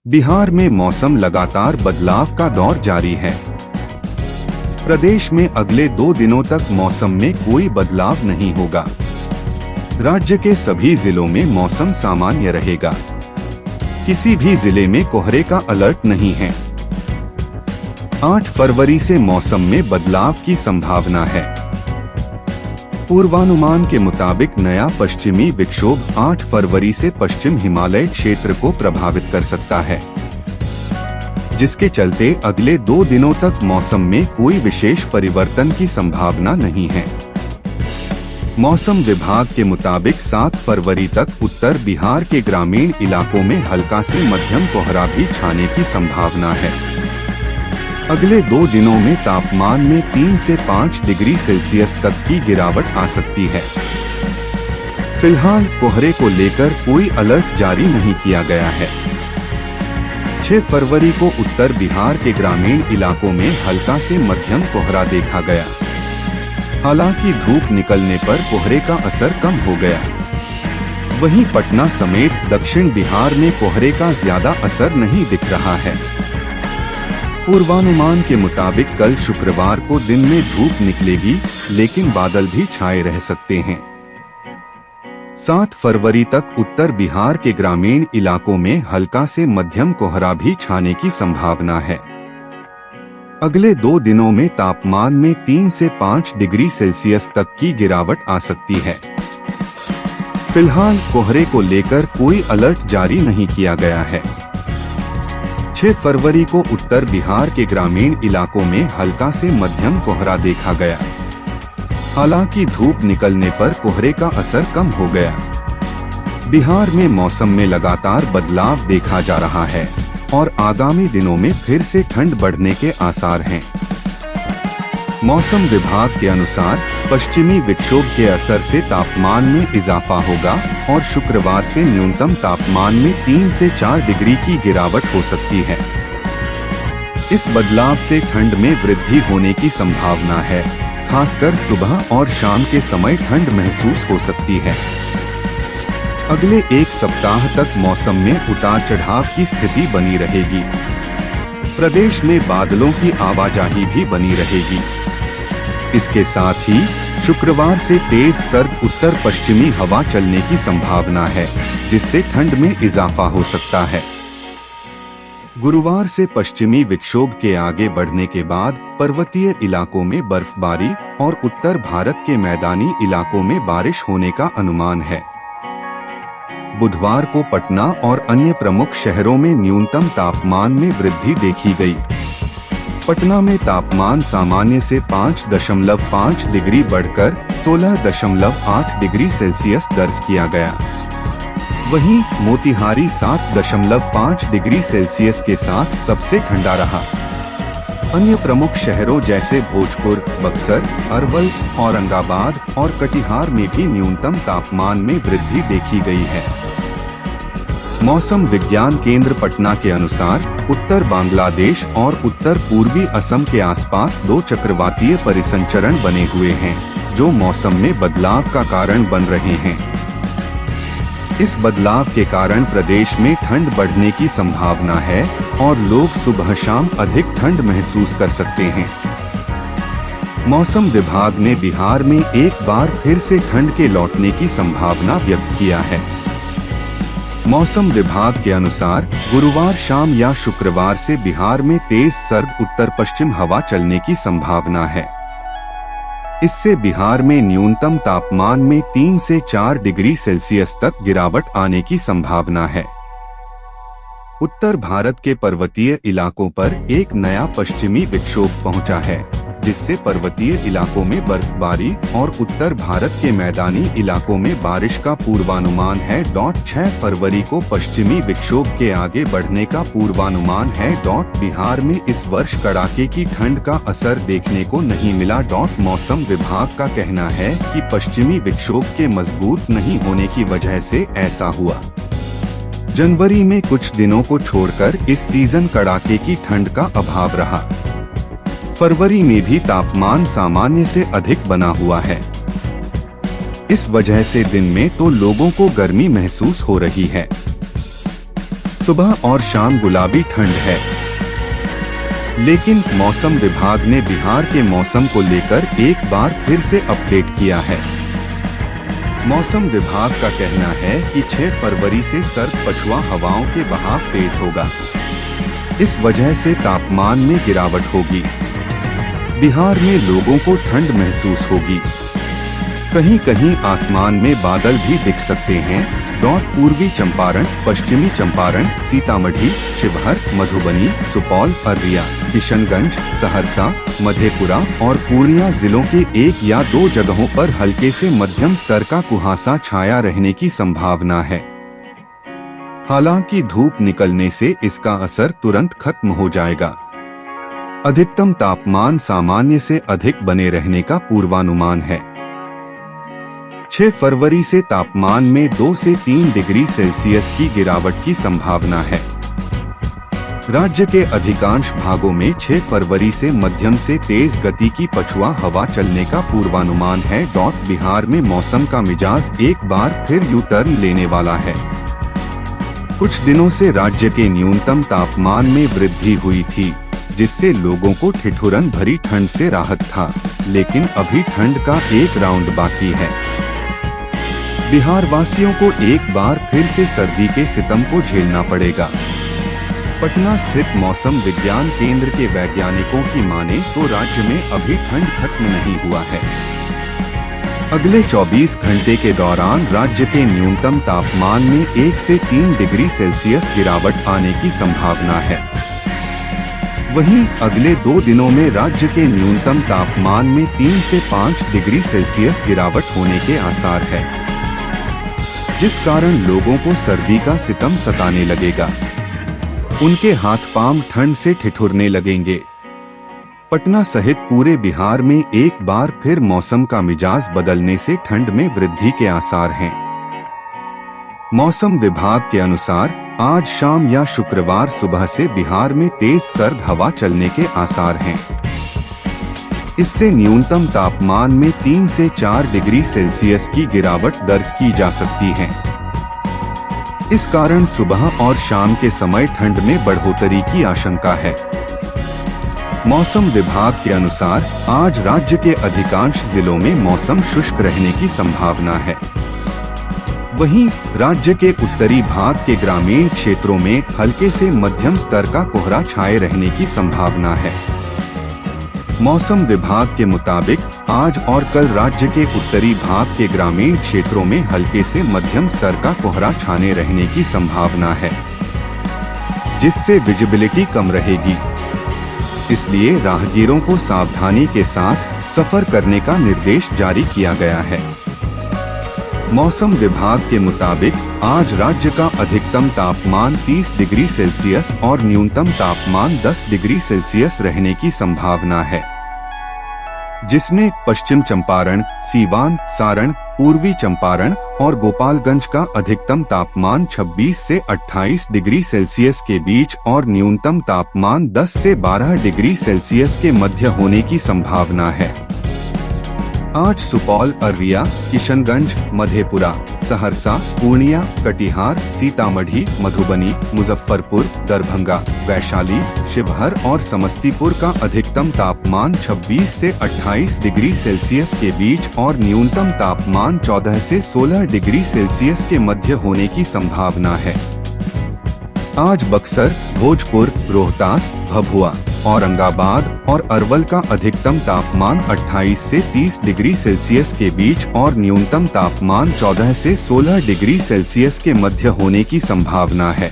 बिहार में मौसम लगातार बदलाव का दौर जारी है। प्रदेश में अगले 2 दिनों तक मौसम में कोई बदलाव नहीं होगा। राज्य के सभी जिलों में मौसम सामान्य रहेगा। किसी भी जिले में कोहरे का अलर्ट नहीं है। 8 फरवरी से मौसम में बदलाव की संभावना है। पूर्वानुमान के मुताबिक नया पश्चिमी विक्षोभ 8 फरवरी से पश्चिम हिमालय क्षेत्र को प्रभावित कर सकता है, जिसके चलते अगले 2 दिनों तक मौसम में कोई विशेष परिवर्तन की संभावना नहीं है। मौसम विभाग के मुताबिक 7 फरवरी तक उत्तर बिहार के ग्रामीण इलाकों में हल्का से मध्यम कोहरा भी छाने की संभावना है। अगले 2 दिनों में तापमान में 3 से 5 डिग्री सेल्सियस तक की गिरावट आ सकती है। फिलहाल कोहरे को लेकर कोई अलर्ट जारी नहीं किया गया है। 6 फरवरी को उत्तर बिहार के ग्रामीण इलाकों में हल्का से मध्यम कोहरा देखा गया। हालांकि धूप निकलने पर कोहरे का असर कम हो गया। वहीं पटना समेत दक्षिण बिहार में कोहरे का ज्यादा असर नहीं दिख रहा है। पूर्वानुमान के मुताबिक कल शुक्रवार को दिन में धूप निकलेगी, लेकिन बादल भी छाए रह सकते हैं। 7 फरवरी तक उत्तर बिहार के ग्रामीण इलाकों में हल्का से मध्यम कोहरा भी छाने की संभावना है। अगले 2 दिनों में तापमान में 3 से 5 डिग्री सेल्सियस तक की गिरावट आ सकती है। फिलहाल कोहरे को लेकर कोई अलर्ट जारी नहीं किया गया है। 6 फरवरी को उत्तर बिहार के ग्रामीण इलाकों में हल्का से मध्यम कोहरा देखा गया। हालांकि धूप निकलने पर कोहरे का असर कम हो गया। बिहार में मौसम में लगातार बदलाव देखा जा रहा है और आगामी दिनों में फिर से ठंड बढ़ने के आसार हैं। मौसम विभाग के अनुसार पश्चिमी विक्षोभ के असर से तापमान में इजाफा होगा और शुक्रवार से न्यूनतम तापमान में 3 से 4 डिग्री की गिरावट हो सकती है। इस बदलाव से ठंड में वृद्धि होने की संभावना है। खासकर सुबह और शाम के समय ठंड महसूस हो सकती है। अगले 1 सप्ताह तक मौसम में उतार चढ़ाव की स्थिति बनी रहेगी। प्रदेश में बादलों की आवाजाही भी बनी रहेगी। इसके साथ ही शुक्रवार से तेज सर्द उत्तर पश्चिमी हवा चलने की संभावना है, जिससे ठंड में इजाफा हो सकता है। गुरुवार से पश्चिमी विक्षोभ के आगे बढ़ने के बाद पर्वतीय इलाकों में बर्फबारी और उत्तर भारत के मैदानी इलाकों में बारिश होने का अनुमान है। बुधवार को पटना और अन्य प्रमुख शहरों में न्यूनतम तापमान में वृद्धि देखी गई। पटना में तापमान सामान्य से 5.5 डिग्री बढ़कर 16.8 डिग्री सेल्सियस दर्ज किया गया। वहीं मोतिहारी 7.5 डिग्री सेल्सियस के साथ सबसे ठंडा रहा। अन्य प्रमुख शहरों जैसे भोजपुर, बक्सर, अरवल, औरंगाबाद और कटिहार में भी न्यूनतम तापमान में वृद्धि देखी गई है। मौसम विज्ञान केंद्र पटना के अनुसार उत्तर बांग्लादेश और उत्तर पूर्वी असम के आसपास 2 चक्रवातीय परिसंचरण बने हुए हैं, जो मौसम में बदलाव का कारण बन रहे हैं। इस बदलाव के कारण प्रदेश में ठंड बढ़ने की संभावना है और लोग सुबह शाम अधिक ठंड महसूस कर सकते हैं। मौसम विभाग ने बिहार में एक बार फिर से ठंड के लौटने की संभावना व्यक्त किया है। मौसम विभाग के अनुसार गुरुवार शाम या शुक्रवार से बिहार में तेज सर्द उत्तर पश्चिम हवा चलने की संभावना है। इससे बिहार में न्यूनतम तापमान में 3 से 4 डिग्री सेल्सियस तक गिरावट आने की संभावना है। उत्तर भारत के पर्वतीय इलाकों पर एक नया पश्चिमी विक्षोभ पहुंचा है, जिससे पर्वतीय इलाकों में बर्फबारी और उत्तर भारत के मैदानी इलाकों में बारिश का पूर्वानुमान है। 6 फरवरी को पश्चिमी विक्षोभ के आगे बढ़ने का पूर्वानुमान है। बिहार में इस वर्ष कड़ाके की ठंड का असर देखने को नहीं मिला। मौसम विभाग का कहना है कि पश्चिमी विक्षोभ के मजबूत नहीं होने की वजह से ऐसा हुआ। जनवरी में कुछ दिनों को छोड़कर इस सीजन कड़ाके की ठंड का अभाव रहा। फरवरी में भी तापमान सामान्य से अधिक बना हुआ है। इस वजह से दिन में तो लोगों को गर्मी महसूस हो रही है। सुबह और शाम गुलाबी ठंड है। लेकिन मौसम विभाग ने बिहार के मौसम को लेकर एक बार फिर से अपडेट किया है। मौसम विभाग का कहना है कि 6 फरवरी से सर्द पछुआ हवाओं के बहाव तेज होगा। इस वजह से तापमान में गिरावट होगी। बिहार में लोगों को ठंड महसूस होगी। कहीं कहीं आसमान में बादल भी दिख सकते हैं। पूर्वी चंपारण, पश्चिमी चंपारण, सीतामढ़ी, शिवहर, मधुबनी, सुपौल, अररिया, किशनगंज, सहरसा, मधेपुरा और पूर्णिया जिलों के 1 या 2 जगहों पर हल्के से मध्यम स्तर का कुहासा छाया रहने की संभावना है। हालांकि धूप निकलने से इसका असर तुरंत खत्म हो जाएगा। अधिकतम तापमान सामान्य से अधिक बने रहने का पूर्वानुमान है। 6 फरवरी से तापमान में 2 से 3 डिग्री सेल्सियस की गिरावट की संभावना है। राज्य के अधिकांश भागों में 6 फरवरी से मध्यम से तेज गति की पछुआ हवा चलने का पूर्वानुमान है। बिहार में मौसम का मिजाज एक बार फिर यू टर्न लेने वाला है। कुछ दिनों से राज्य के न्यूनतम तापमान में वृद्धि हुई थी, जिससे लोगों को ठिठुरन भरी ठंड से राहत था। लेकिन अभी ठंड का एक राउंड बाकी है। बिहार वासियों को एक बार फिर से सर्दी के सितम को झेलना पड़ेगा। पटना स्थित मौसम विज्ञान केंद्र के वैज्ञानिकों की माने तो राज्य में अभी ठंड खत्म नहीं हुआ है। अगले 24 घंटे के दौरान राज्य के न्यूनतम तापमान में 1 से 3 डिग्री सेल्सियस गिरावट आने की संभावना है। वहीं अगले 2 दिनों में राज्य के न्यूनतम तापमान में 3 से 5 डिग्री सेल्सियस गिरावट होने के आसार है, जिस कारण लोगों को सर्दी का सितम सताने लगेगा। उनके हाथ पांव ठंड से ठिठुरने लगेंगे। पटना सहित पूरे बिहार में एक बार फिर मौसम का मिजाज बदलने से ठंड में वृद्धि के आसार हैं। मौसम विभाग के अनुसार आज शाम या शुक्रवार सुबह से बिहार में तेज सर्द हवा चलने के आसार हैं। इससे न्यूनतम तापमान में 3 से 4 डिग्री सेल्सियस की गिरावट दर्ज की जा सकती है। इस कारण सुबह और शाम के समय ठंड में बढ़ोतरी की आशंका है। मौसम विभाग के अनुसार आज राज्य के अधिकांश जिलों में मौसम शुष्क रहने की संभावना है। वहीं राज्य के उत्तरी भाग के ग्रामीण क्षेत्रों में हल्के से मध्यम स्तर का कोहरा छाए रहने की संभावना है। मौसम विभाग के मुताबिक आज और कल राज्य के उत्तरी भाग के ग्रामीण क्षेत्रों में हल्के से मध्यम स्तर का कोहरा छाने रहने की संभावना है, जिससे विजिबिलिटी कम रहेगी। इसलिए राहगीरों को सावधानी के साथ सफर करने का निर्देश जारी किया गया है। मौसम विभाग के मुताबिक आज राज्य का अधिकतम तापमान 30 डिग्री सेल्सियस और न्यूनतम तापमान 10 डिग्री सेल्सियस रहने की संभावना है, जिसमें पश्चिम चंपारण, सीवान, सारण, पूर्वी चंपारण और गोपालगंज का अधिकतम तापमान 26 से 28 डिग्री सेल्सियस के बीच और न्यूनतम तापमान 10 से 12 डिग्री सेल्सियस के मध्य होने की संभावना है। आज सुपौल, अररिया, किशनगंज, मधेपुरा, सहरसा, पूर्णिया, कटिहार, सीतामढ़ी, मधुबनी, मुजफ्फरपुर, दरभंगा, वैशाली, शिवहर और समस्तीपुर का अधिकतम तापमान 26 से 28 डिग्री सेल्सियस के बीच और न्यूनतम तापमान 14 से 16 डिग्री सेल्सियस के मध्य होने की संभावना है। आज बक्सर, भोजपुर, रोहतास, भभुआ, औरंगाबाद और अरवल का अधिकतम तापमान 28 से 30 डिग्री सेल्सियस के बीच और न्यूनतम तापमान 14 से 16 डिग्री सेल्सियस के मध्य होने की संभावना है।